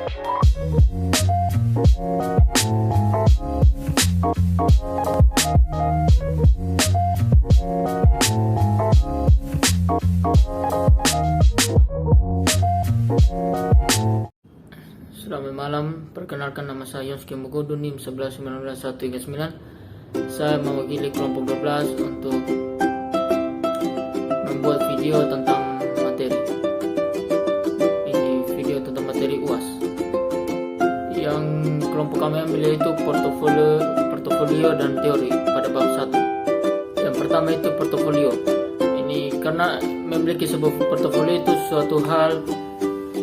Selamat malam, perkenalkan nama saya Yoski Mugodo, NIM 119139. Saya mewakili kelompok 12 untuk membuat video tentang materi. Ini video tentang materi UAS. Yang kelompok kami ambil yaitu portofolio dan teori pada bab 1. Yang pertama itu portofolio. Ini karena memiliki sebuah portofolio itu suatu hal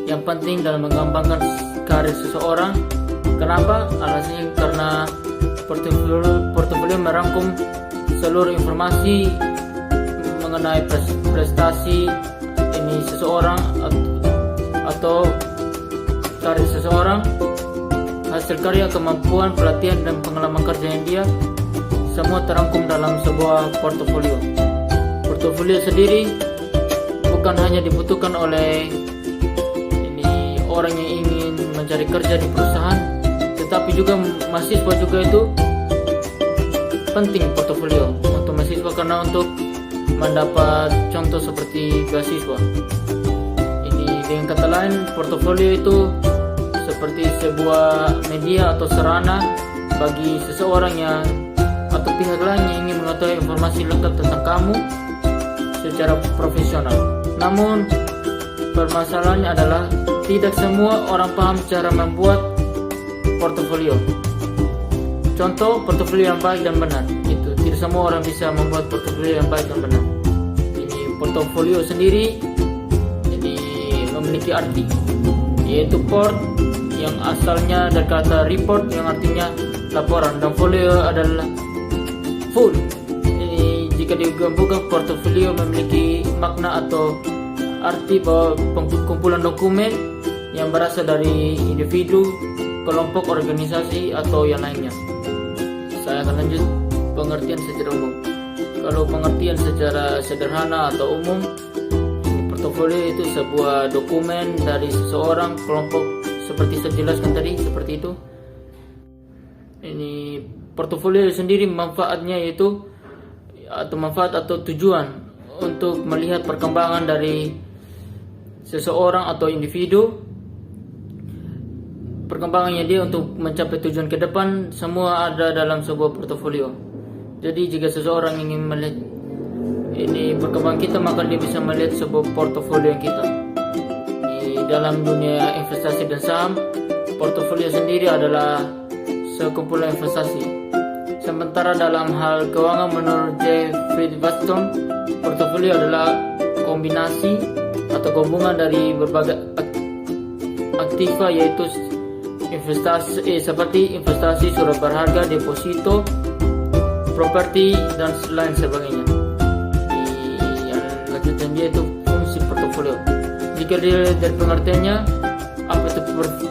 yang penting dalam mengembangkan karir seseorang. Kenapa? Alasannya karena portofolio merangkum seluruh informasi mengenai prestasi ini seseorang atau karir seseorang, hasil karya, kemampuan, pelatihan, dan pengalaman kerja yang dia semua terangkum dalam sebuah portofolio. Portofolio sendiri bukan hanya dibutuhkan oleh orang yang ingin mencari kerja di perusahaan, tetapi juga mahasiswa juga itu penting portofolio untuk mahasiswa, karena untuk mendapat contoh seperti beasiswa. Ini dengan kata lain, portofolio itu seperti sebuah media atau sarana bagi seseorang yang atau pihak lain yang ingin mengetahui informasi lengkap tentang kamu secara profesional. Namun permasalahannya adalah tidak semua orang paham cara membuat portofolio. Contoh portofolio yang baik dan benar, itu tidak semua orang bisa membuat portofolio yang baik dan benar. Ini portofolio sendiri jadi memiliki arti, yaitu port yang asalnya dari kata report yang artinya laporan, dan folio adalah full. Jadi jika digabungkan, portofolio memiliki makna atau arti bahwa kumpulan dokumen yang berasal dari individu, kelompok, organisasi, atau yang lainnya. Saya akan lanjut pengertian secara umum. Kalau pengertian secara sederhana atau umum, portofolio itu sebuah dokumen dari seseorang, kelompok, seperti saya jelaskan tadi, seperti itu. Ini portofolio sendiri manfaatnya yaitu manfaat atau tujuan untuk melihat perkembangan dari seseorang atau individu, perkembangannya dia untuk mencapai tujuan ke depan, semua ada dalam sebuah portofolio. Jadi jika seseorang ingin melihat ini perkembangan kita, maka dia bisa melihat sebuah portofolio kita. Di dalam dunia investasi dan saham, portofolio sendiri adalah sekumpulan investasi. Sementara dalam hal keuangan, menurut Jeffrey Watson, portofolio adalah kombinasi atau gabungan dari berbagai aktiva, yaitu investasi seperti investasi, surat berharga, deposito, properti, dan lain sebagainya. Yang lanjutannya itu fungsi portofolio. Jika dilihat dari pengertiannya, apa itu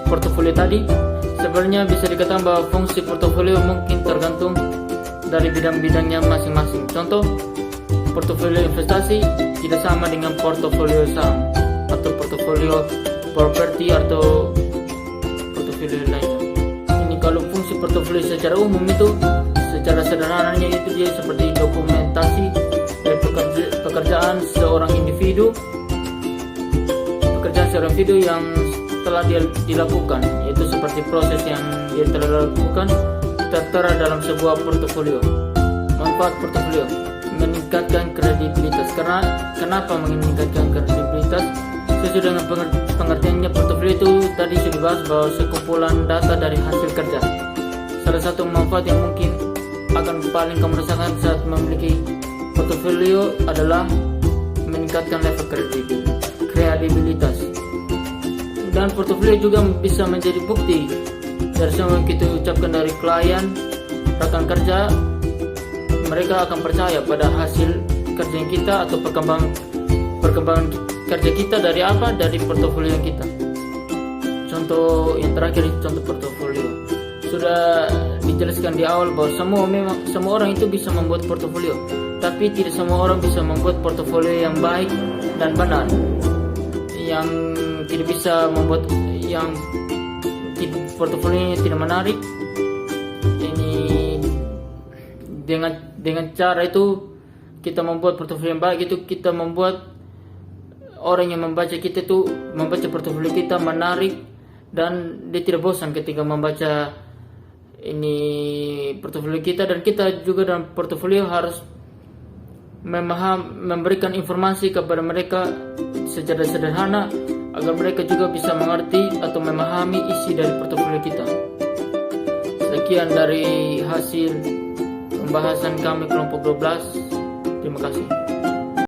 portofolio tadi? Sebenarnya bisa dikatakan bahwa fungsi portofolio mungkin tergantung dari bidang-bidangnya masing-masing. Contoh, portofolio investasi tidak sama dengan portofolio saham atau portofolio properti atau portofolio lainnya. Ini kalau fungsi portofolio secara umum itu, secara sederhananya itu dia seperti dokumentasi dari pekerjaan seorang individu, yang telah dia dilakukan, yaitu seperti proses yang dia telah lakukan tertera dalam sebuah portofolio. Manfaat portofolio: meningkatkan kredibilitas. Kenapa meningkatkan kredibilitas? Sesuai dengan pengertiannya, portofolio itu tadi sudah dibahas bahwa sekumpulan data dari hasil kerja. Salah satu manfaat yang mungkin akan paling kamu rasakan saat memiliki portofolio adalah meningkatkan level kredibilitas. Dan portofolio juga bisa menjadi bukti dari semua yang kita ucapkan dari klien, rekan kerja. Mereka akan percaya pada hasil kerja kita atau perkembangan kerja kita dari apa? Dari portofolio kita. Contoh yang terakhir, contoh portofolio sudah dijelaskan di awal bahwa semua orang itu bisa membuat portofolio, tapi tidak semua orang bisa membuat portofolio yang baik dan benar. Yang tidak bisa membuat yang portofolionya tidak menarik, ini dengan cara itu kita membuat portofolio yang baik, itu kita membuat orang yang membaca kita itu membaca portofolio kita menarik, dan dia tidak bosan ketika membaca ini portofolio kita. Dan kita juga dalam portofolio harus memberikan informasi kepada mereka secara sederhana agar mereka juga bisa mengerti atau memahami isi dari portofolio kita. Sekian dari hasil pembahasan kami kelompok 12. Terima kasih.